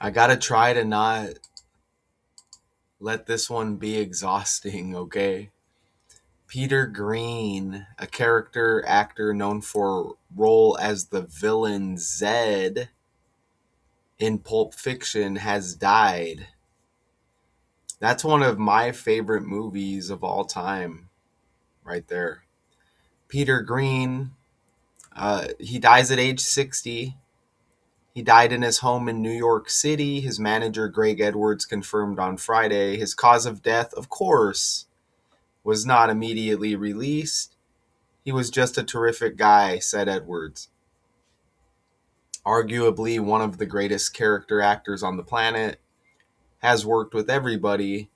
I gotta try to not let this one be exhausting, okay? Peter Greene, a character actor known for role as the villain Zed in Pulp Fiction, has died. That's one of my favorite movies of all time, right there. Peter Greene, he dies at age 60. He died in his home in New York City. His manager, Greg Edwards, confirmed on Friday. His cause of death, of course, was not immediately released. He was just a terrific guy, said Edwards. Arguably one of the greatest character actors on the planet, has worked with everybody.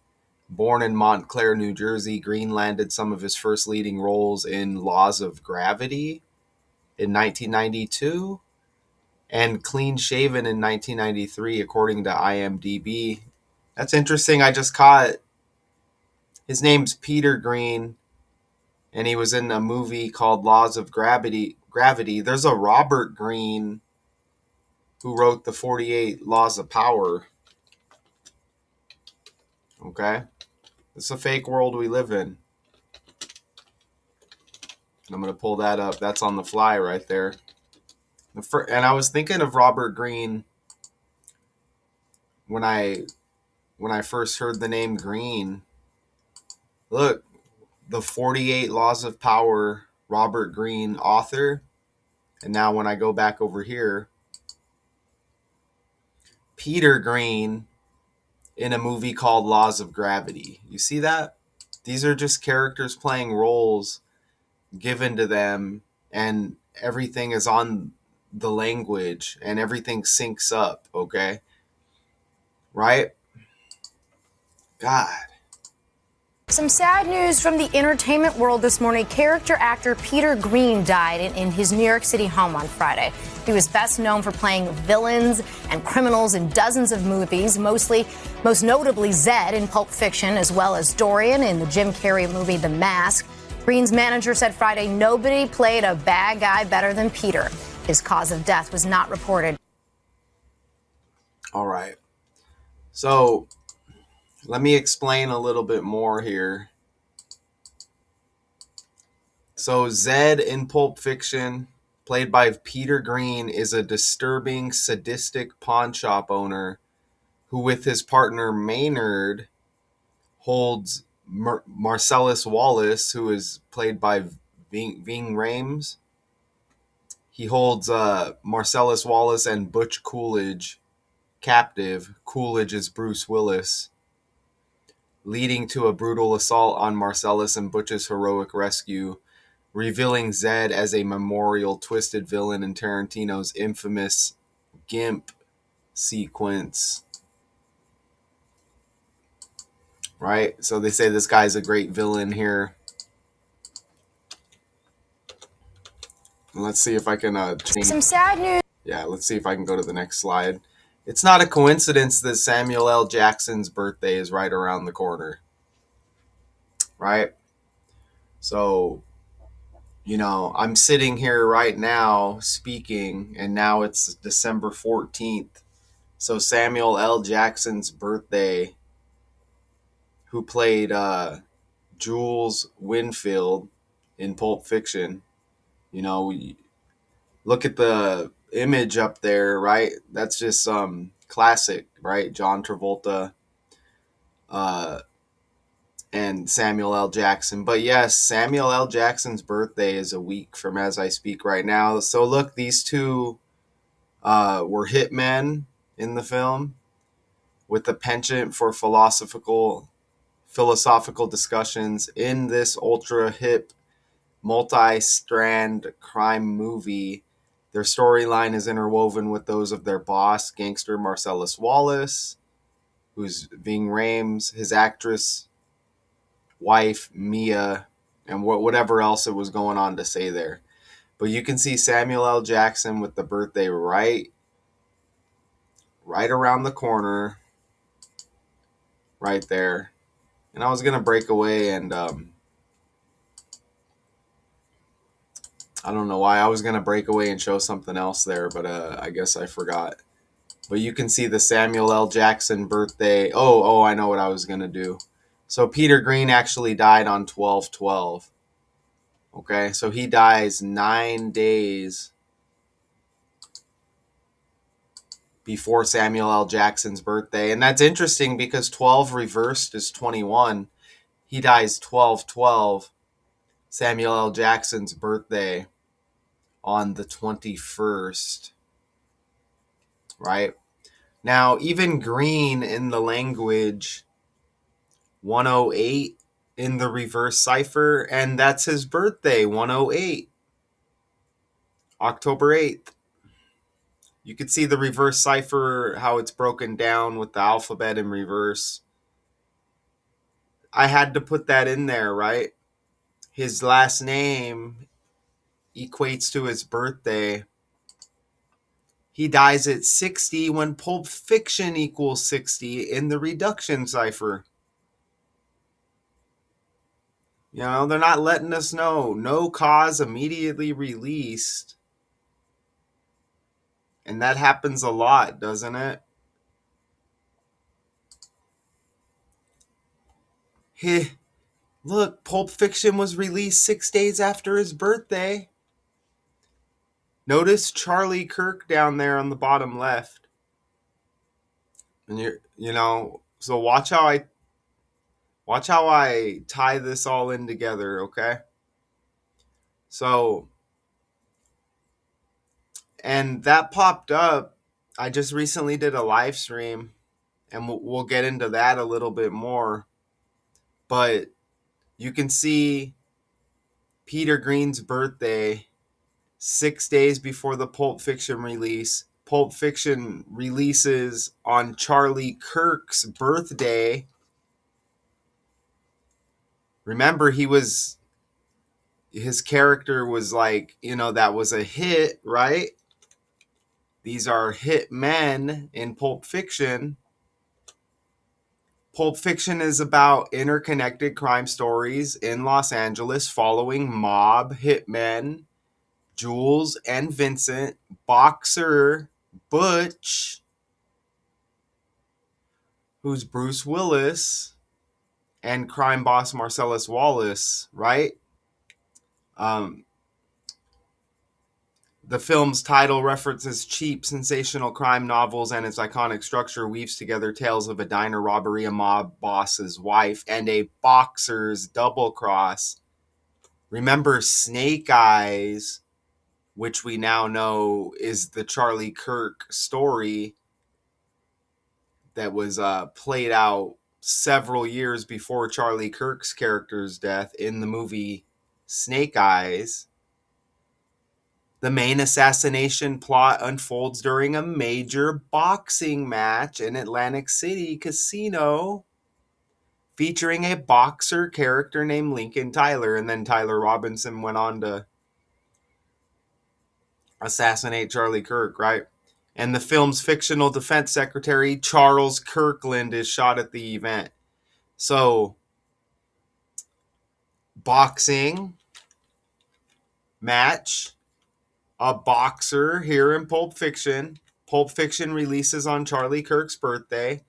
Born in Montclair, New Jersey, Greene landed some of his first leading roles in Laws of Gravity in 1992 and Clean Shaven in 1993, according to IMDb. That's interesting. I just caught his name's Peter Greene, and he was in a movie called Laws of Gravity. There's a Robert Greene who wrote the 48 Laws of Power. Okay? It's a fake world we live in. I'm going to pull that up. That's on the fly right there. And I was thinking of Robert Greene when I first heard the name Greene. Look, the 48 Laws of Power, Robert Greene, author. And now when I go back over here, Peter Greene in a movie called Laws of Gravity. You see that? These are just characters playing roles given to them, and everything is on the language and everything syncs up, okay? Right? God. Some sad news from the entertainment world this morning. Character actor Peter Greene died in his New York City home on Friday. He was best known for playing villains and criminals in dozens of movies, most notably Zed in Pulp Fiction, as well as Dorian in the Jim Carrey movie The Mask. Greene's manager said Friday nobody played a bad guy better than Peter. His cause of death was not reported. All right. So let me explain a little bit more here. So Zed in Pulp Fiction, played by Peter Greene, is a disturbing, sadistic pawn shop owner who, with his partner Maynard, holds Marcellus Wallace, who is played by Ving Rhames. He holds Marcellus Wallace and Butch Coolidge captive. Coolidge is Bruce Willis, leading to a brutal assault on Marcellus and Butch's heroic rescue, revealing Zed as a memorial twisted villain in Tarantino's infamous Gimp sequence. Right? So they say this guy's a great villain here. Let's see if I can change. Some sad news. Yeah, let's see if I can go to the next slide. It's not a coincidence that Samuel L. Jackson's birthday is right around the corner. Right? So, I'm sitting here right now speaking, and now it's December 14th. So Samuel L. Jackson's birthday, who played Jules Winfield in Pulp Fiction. Look at the image up there, right? That's just classic, right? John Travolta and Samuel L. Jackson. But yes, Samuel L. Jackson's birthday is a week from as I speak right now. So look, these two were hitmen in the film with the penchant for philosophical discussions in this ultra hip multi-strand crime movie. Their storyline is interwoven with those of their boss, gangster Marcellus Wallace, who's Ving Rhames, his actress wife Mia, and whatever else it was going on to say there. But you can see Samuel L. Jackson with the birthday right around the corner, right there. And I was gonna break away and I don't know why I was gonna break away and show something else there, but I guess I forgot. But you can see the Samuel L. Jackson birthday. Oh, I know what I was going to do. So Peter Greene actually died on 12/12. Okay, so he dies 9 days before Samuel L. Jackson's birthday. And that's interesting because 12 reversed is 21. He dies 12/12, Samuel L. Jackson's birthday, on the 21st, right? Now, even Greene in the language 108 in the reverse cipher, and that's his birthday, 108, October 8th. You could see the reverse cipher, how it's broken down with the alphabet in reverse. I had to put that in there, right? His last name equates to his birthday. He dies at 60 when Pulp Fiction equals 60 in the reduction cipher. You know, they're not letting us know. No cause immediately released. And that happens a lot, doesn't it? He, look, Pulp Fiction was released 6 days after his birthday. Notice Charlie Kirk down there on the bottom left. And so watch how I tie this all in together, okay? So, and that popped up. I just recently did a live stream, and we'll get into that a little bit more. But you can see Peter Greene's birthday 6 days before the Pulp Fiction release. Pulp Fiction releases on Charlie Kirk's birthday. Remember, his character was like, that was a hit, right? These are hit men in Pulp Fiction. Pulp Fiction is about interconnected crime stories in Los Angeles following mob hitmen Jules and Vincent, boxer Butch, who's Bruce Willis, and crime boss Marcellus Wallace, right? Um, the film's title references cheap, sensational crime novels, and its iconic structure weaves together tales of a diner robbery, a mob boss's wife, and a boxer's double cross. Remember Snake Eyes, which we now know is the Charlie Kirk story that was played out several years before Charlie Kirk's character's death in the movie Snake Eyes. The main assassination plot unfolds during a major boxing match in Atlantic City Casino featuring a boxer character named Lincoln Tyler. And then Tyler Robinson went on to assassinate Charlie Kirk, right? And the film's fictional defense secretary, Charles Kirkland, is shot at the event. So, boxing match, a boxer here in Pulp Fiction. Pulp Fiction releases on Charlie Kirk's birthday.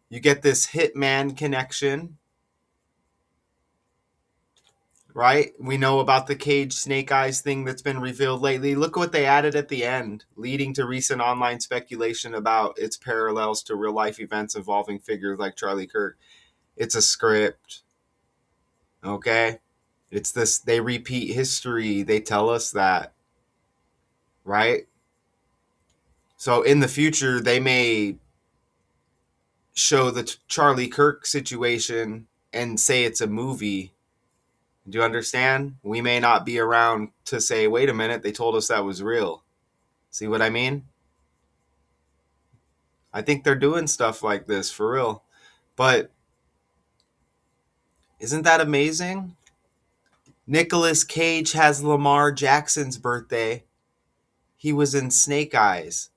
You get this hitman connection, right? We know about the Cage Snake Eyes thing that's been revealed lately. Look what they added at the end, leading to recent online speculation about its parallels to real life events involving figures like Charlie Kirk. It's a script, okay? It's this, they repeat history. They tell us that, right? So in the future, they may show the Charlie Kirk situation and say it's a movie. Do you understand? We may not be around to say, wait a minute, they told us that was real. See what I mean? I think they're doing stuff like this for real. But isn't that amazing? Nicolas Cage has Lamar Jackson's birthday. He was in Snake Eyes.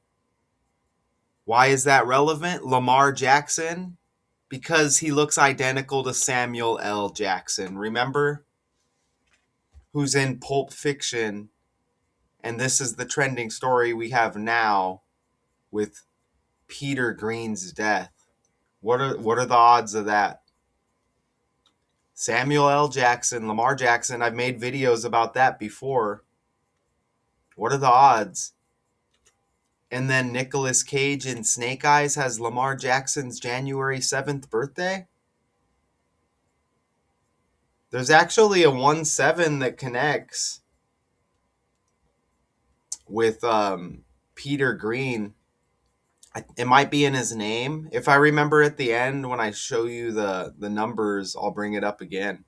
Why is that relevant? Lamar Jackson? Because he looks identical to Samuel L. Jackson. Remember? Who's in Pulp Fiction. And this is the trending story we have now with Peter Greene's death? What are the odds of that? Samuel L. Jackson, Lamar Jackson, I've made videos about that before. What are the odds? And then Nicolas Cage in Snake Eyes has Lamar Jackson's January 7th birthday? There's actually a 1-7 that connects with Peter Greene. It might be in his name. If I remember at the end when I show you the numbers, I'll bring it up again.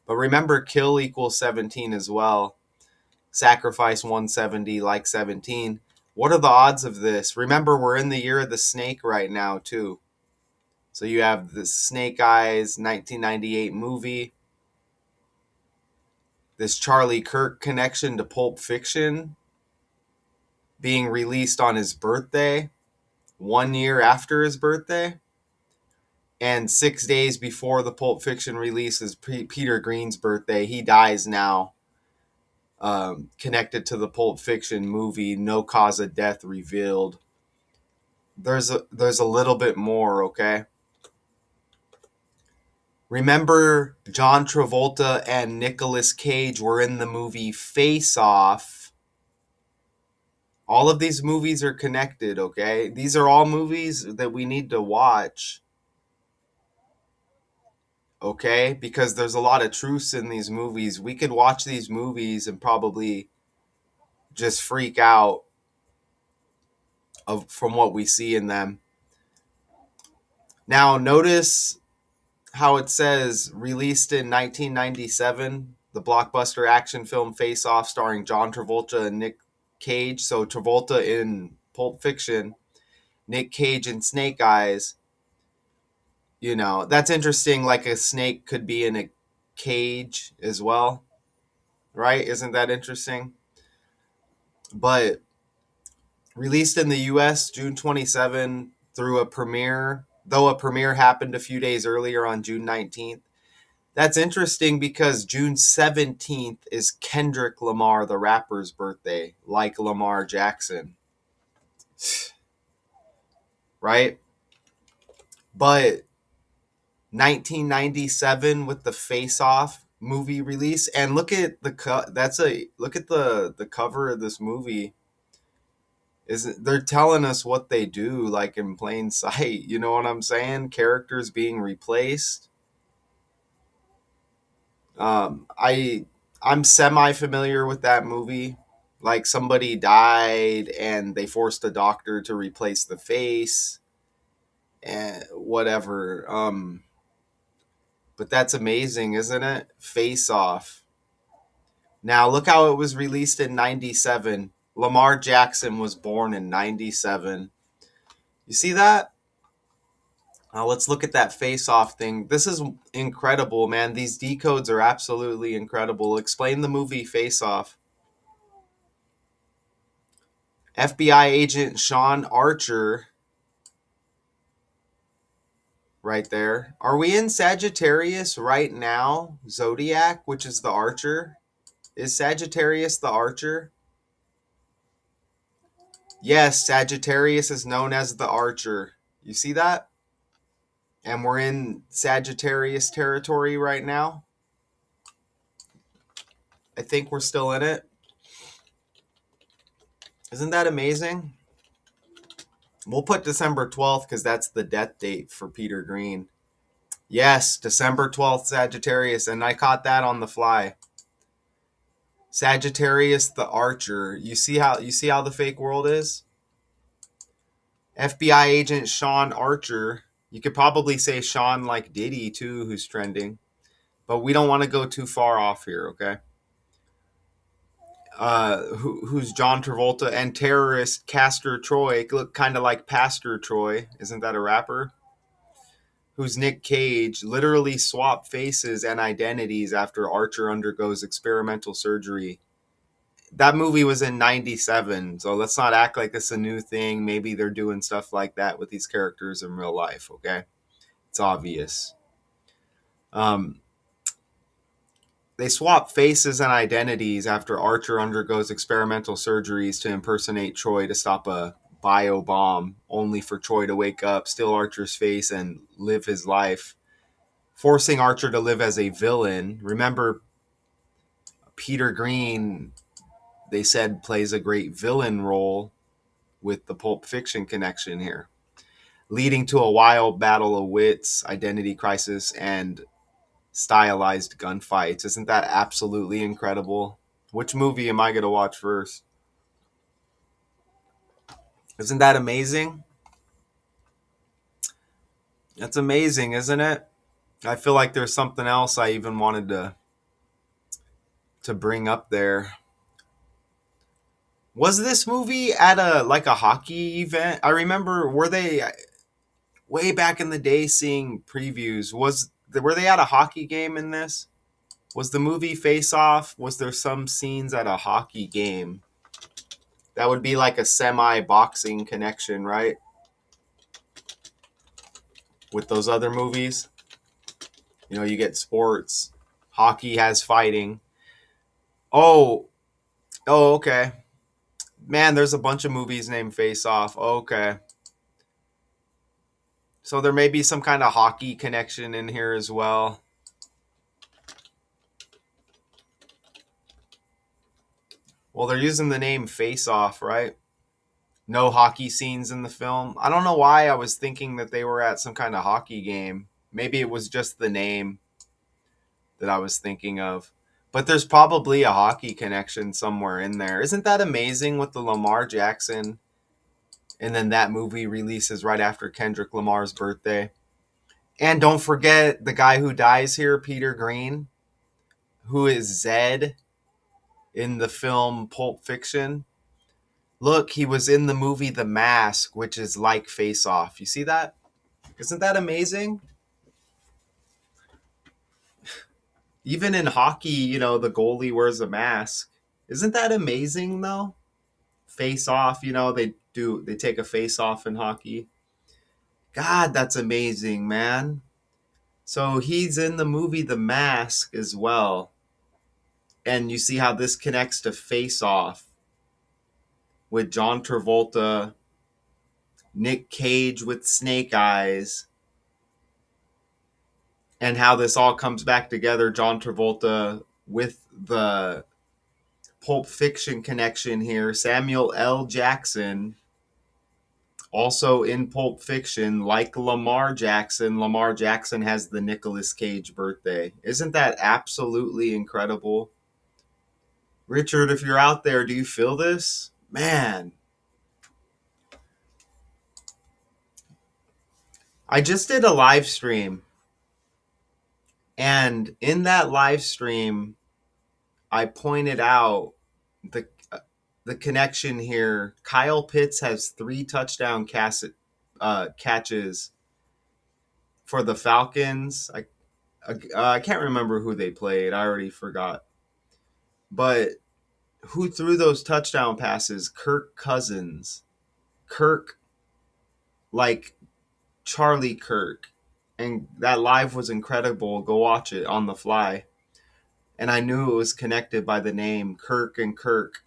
But remember, kill equals 17 as well. Sacrifice 170 like 17. What are the odds of this? Remember, we're in the year of the snake right now, too. So you have the Snake Eyes 1998 movie, this Charlie Kirk connection to Pulp Fiction being released on his birthday, 1 year after his birthday, and 6 days before the Pulp Fiction release is Peter Greene's birthday. He dies now, connected to the Pulp Fiction movie, no cause of death revealed. There's a little bit more, okay? Remember, John Travolta and Nicolas Cage were in the movie Face Off. All of these movies are connected, okay? These are all movies that we need to watch, okay? Because there's a lot of truths in these movies. We could watch these movies and probably just freak out from what we see in them. Now, notice how it says released in 1997, the blockbuster action film Face Off starring John Travolta and Nick Cage. So Travolta in Pulp Fiction, Nick Cage in Snake Eyes. That's interesting. Like a snake could be in a cage as well, right? Isn't that interesting? But released in the US June 27 through a premiere, though a premiere happened a few days earlier on June 19th. That's interesting because June 17th is Kendrick Lamar, the rapper's birthday, like Lamar Jackson. Right? But 1997 with the Face Off movie release, and look at the cover of this movie. They're telling us what they do, like in plain sight. You know what I'm saying? Characters being replaced. I'm semi familiar with that movie. Like somebody died and they forced a doctor to replace the face and whatever. But that's amazing, isn't it? Face Off. Now look how it was released in 97. Lamar Jackson was born in 97. You see that? Now let's look at that Face Off thing. This is incredible, man. These decodes are absolutely incredible. Explain the movie Face Off. FBI agent Sean Archer, right there. Are we in Sagittarius right now? Zodiac, which is the Archer. Is Sagittarius the Archer? Yes, Sagittarius is known as the Archer. You see that? And we're in Sagittarius territory right now. I think we're still in it. Isn't that amazing? We'll put December 12th because that's the death date for Peter Greene. Yes, December 12th, Sagittarius, and I caught that on the fly. Sagittarius the Archer. You see how the fake world is? FBI agent Sean Archer. You could probably say Sean like Diddy too, who's trending. But we don't want to go too far off here, okay? Who's John Travolta and terrorist Castor Troy, look kind of like Pastor Troy. Isn't that a rapper? Who's Nick Cage, literally swap faces and identities after Archer undergoes experimental surgery. That movie was in 97, so let's not act like it's a new thing. Maybe they're doing stuff like that with these characters in real life, okay? It's obvious. They swap faces and identities after Archer undergoes experimental surgeries to impersonate Troy to stop a bio bomb, only for Troy to wake up, steal Archer's face, and live his life, forcing Archer to live as a villain. Remember, Peter Greene, they said, plays a great villain role with the Pulp Fiction connection here, leading to a wild battle of wits, identity crisis, and stylized gunfights. Isn't that absolutely incredible? Which movie am I going to watch first? Isn't that amazing? That's amazing, isn't it? I feel like there's something else I even wanted to bring up there. Was this movie at a like a hockey event? I remember, were they way back in the day seeing previews? Were they at a hockey game in this? Was the movie Face Off? Was there some scenes at a hockey game? That would be like a semi boxing connection, right? With those other movies, you get sports. Hockey has fighting. Oh, oh, okay. Man, there's a bunch of movies named Face Off. Okay. So there may be some kind of hockey connection in here as well. Well, they're using the name Face Off, right? No hockey scenes in the film. I don't know why I was thinking that they were at some kind of hockey game. Maybe it was just the name that I was thinking of. But there's probably a hockey connection somewhere in there. Isn't that amazing with the Lamar Jackson? And then that movie releases right after Kendrick Lamar's birthday. And don't forget the guy who dies here, Peter Greene, who is Zed in the film Pulp Fiction. Look, he was in the movie The Mask, which is like Face Off. You see that? Isn't that amazing? Even in hockey, the goalie wears a mask. Isn't that amazing though? Face Off, they take a face off in hockey. God, that's amazing, man. So he's in the movie The Mask as well. And you see how this connects to Face Off with John Travolta, Nick Cage with Snake Eyes, and how this all comes back together. John Travolta with the Pulp Fiction connection here. Samuel L. Jackson, also in Pulp Fiction, like Lamar Jackson. Lamar Jackson has the Nicolas Cage birthday. Isn't that absolutely incredible? Richard, if you're out there, do you feel this? Man, I just did a live stream. And in that live stream, I pointed out the the connection here. Kyle Pitts has 3 touchdown catches for the Falcons. I can't remember who they played. I already forgot. But who threw those touchdown passes? Kirk Cousins. Kirk, like Charlie Kirk. And that live was incredible. Go watch it on the fly. And I knew it was connected by the name Kirk and Kirk.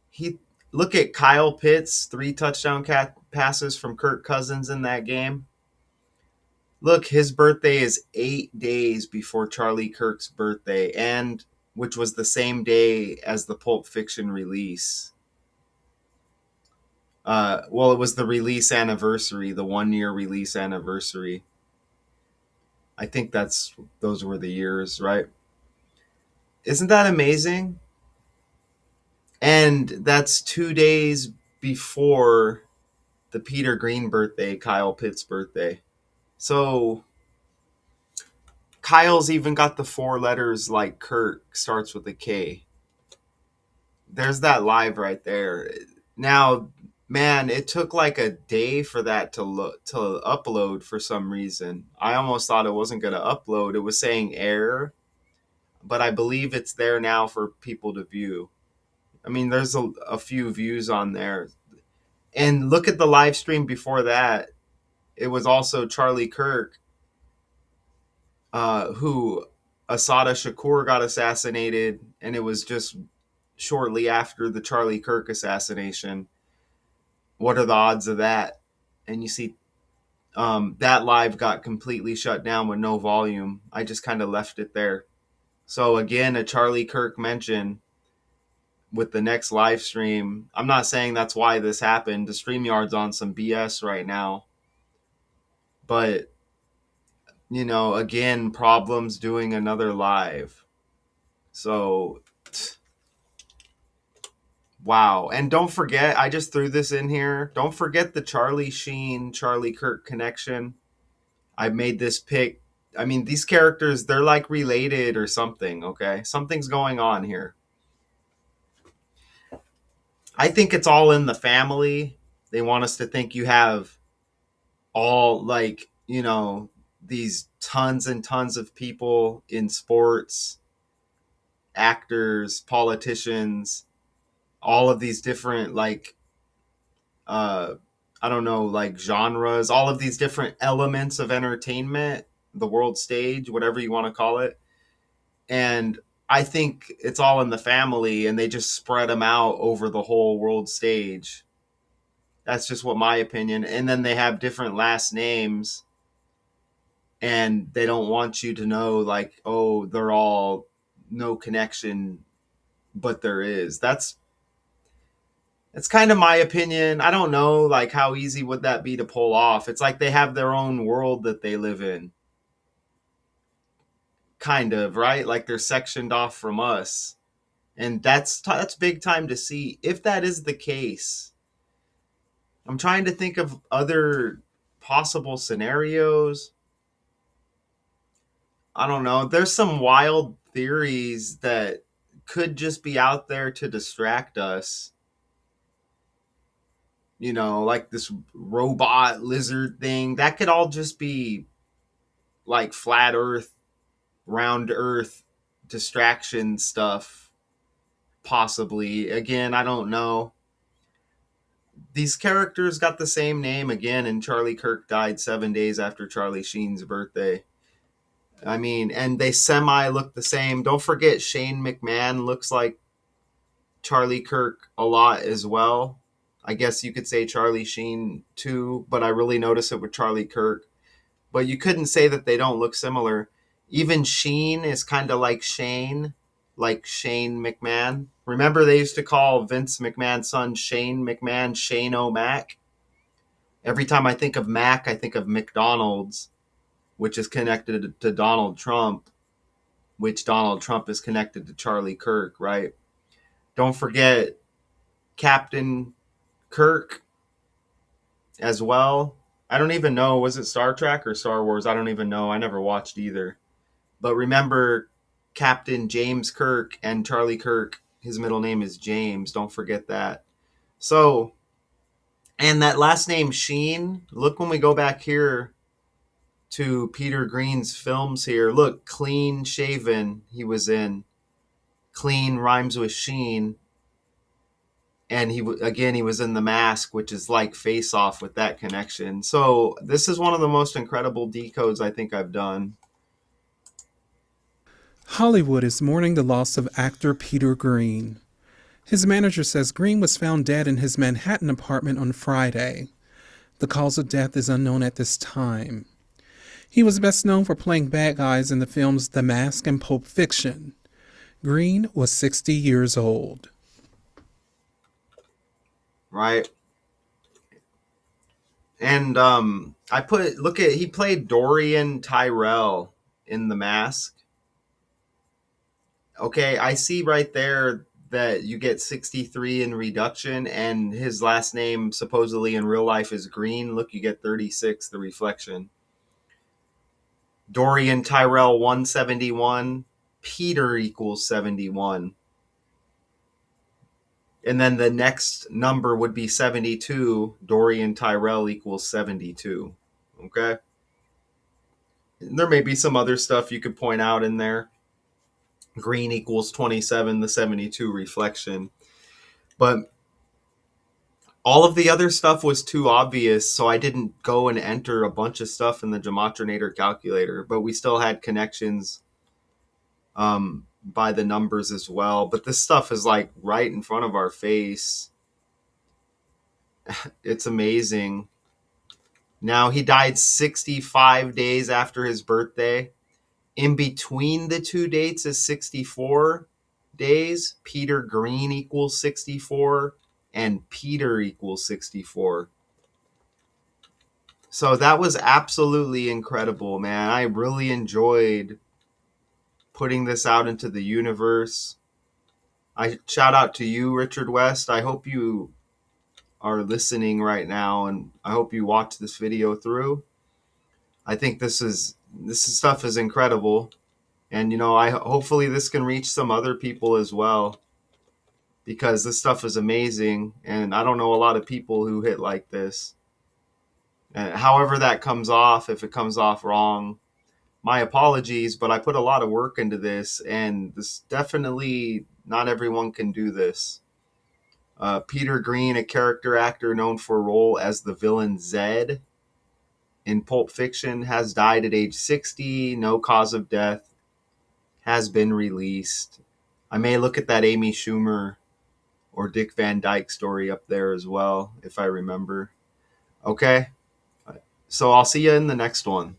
He Look at Kyle Pitts, 3 touchdown passes from Kirk Cousins in that game. Look, his birthday is 8 days before Charlie Kirk's birthday, and which was the same day as the Pulp Fiction release. Well, it was the release anniversary, the 1-year release anniversary. I think those were the years, right? Isn't that amazing? And that's 2 days before the Peter Greene birthday, Kyle Pitts' birthday. So Kyle's even got the 4 letters like Kirk, starts with a K. There's that live right there. Now, man, it took like a day for that to upload for some reason. I almost thought it wasn't going to upload. It was saying error, but I believe it's there now for people to view. I mean, there's a few views on there. And look at the live stream before that. It was also Charlie Kirk, who Asada Shakur got assassinated, and it was just shortly after the Charlie Kirk assassination. what are the odds of that? And you see that live got completely shut down with no volume. I just kind of left it there. So again, a Charlie Kirk mention with the next live stream. I'm not saying that's why this happened. The StreamYard's on some BS right now. But, again, problems doing another live. So, wow. And don't forget, I just threw this in here. Don't forget the Charlie Sheen, Charlie Kirk connection. I made this pick. I mean, these characters, they're like related or something, okay? Something's going on here. I think it's all in the family. They want us to think you have all, like, these tons and tons of people in sports, actors, politicians, all of these different, like, uh, I don't know, like genres, all of these different elements of entertainment, the world stage, whatever you want to call it. And I think it's all in the family and they just spread them out over the whole world stage. That's just what my opinion. And then they have different last names and they don't want you to know, like, oh, they're all no connection, but there is. That's kind of my opinion. I don't know, like, how easy would that be to pull off? It's like they have their own world that they live in, kind of, right? Like they're sectioned off from us, and that's big time to see if that is the case. I'm trying to think of other possible scenarios. I don't know. There's some wild theories that could just be out there to distract us. Like this robot lizard thing. That could all just be like flat earth, round earth distraction stuff, possibly. Again, I don't know. These characters got the same name again, and Charlie Kirk died 7 days after Charlie Sheen's birthday. I mean, and they semi look the same. Don't forget, Shane McMahon looks like Charlie Kirk a lot as well. I guess you could say Charlie Sheen too, but I really notice it with Charlie Kirk. But you couldn't say that they don't look similar. Even Sheen is kind of like Shane McMahon. Remember they used to call Vince McMahon's son Shane McMahon, Shane O'Mac? Every time I think of Mac, I think of McDonald's, which is connected to Donald Trump, which Donald Trump is connected to Charlie Kirk, right? Don't forget Captain Kirk as well. I don't even know, was it Star Trek or Star Wars? I don't even know. I never watched either. But remember Captain James Kirk and Charlie Kirk, his middle name is James. Don't forget that. So, and that last name Sheen, look when we go back here to Peter Greene's films here. Look, Clean Shaven, he was in. Clean rhymes with Sheen. And he was in The Mask, which is like Face Off with that connection. So this is one of the most incredible decodes I think I've done. Hollywood is mourning the loss of actor Peter Greene. His manager says Greene was found dead in his Manhattan apartment on Friday. The cause of death is unknown at this time. He was best known for playing bad guys in the films The Mask and Pulp Fiction. Greene was 60 years old. Right. And he played Dorian Tyrell in The Mask. Okay, I see right there that you get 63 in reduction, and his last name supposedly in real life is Greene. Look, you get 36, the reflection. Dorian Tyrell 171, Peter equals 71. And then the next number would be 72. Dorian Tyrell equals 72. Okay? And there may be some other stuff you could point out in there. Greene equals 27, the 72 reflection. But all of the other stuff was too obvious, so I didn't go and enter a bunch of stuff in the Gematrinator calculator. But we still had connections by the numbers as well. But this stuff is like right in front of our face. It's amazing. Now, he died 65 days after his birthday. In between the two dates is 64 days. Peter Greene equals 64, and Peter equals 64. So that was absolutely incredible, man. I really enjoyed putting this out into the universe. I shout out to you, Richard West. I hope you are listening right now, and I hope you watch this video through. I think this stuff is incredible, and I hopefully this can reach some other people as well, because this stuff is amazing, and I don't know a lot of people who hit like this. And however that comes off, if it comes off wrong, my apologies, but I put a lot of work into this, and this definitely not everyone can do this. Peter Greene, a character actor known for a role as the villain Zed in Pulp Fiction, has died at age 60. No cause of death has been released. I may look at that Amy Schumer or Dick Van Dyke story up there as well, if I remember. Okay, so I'll see you in the next one.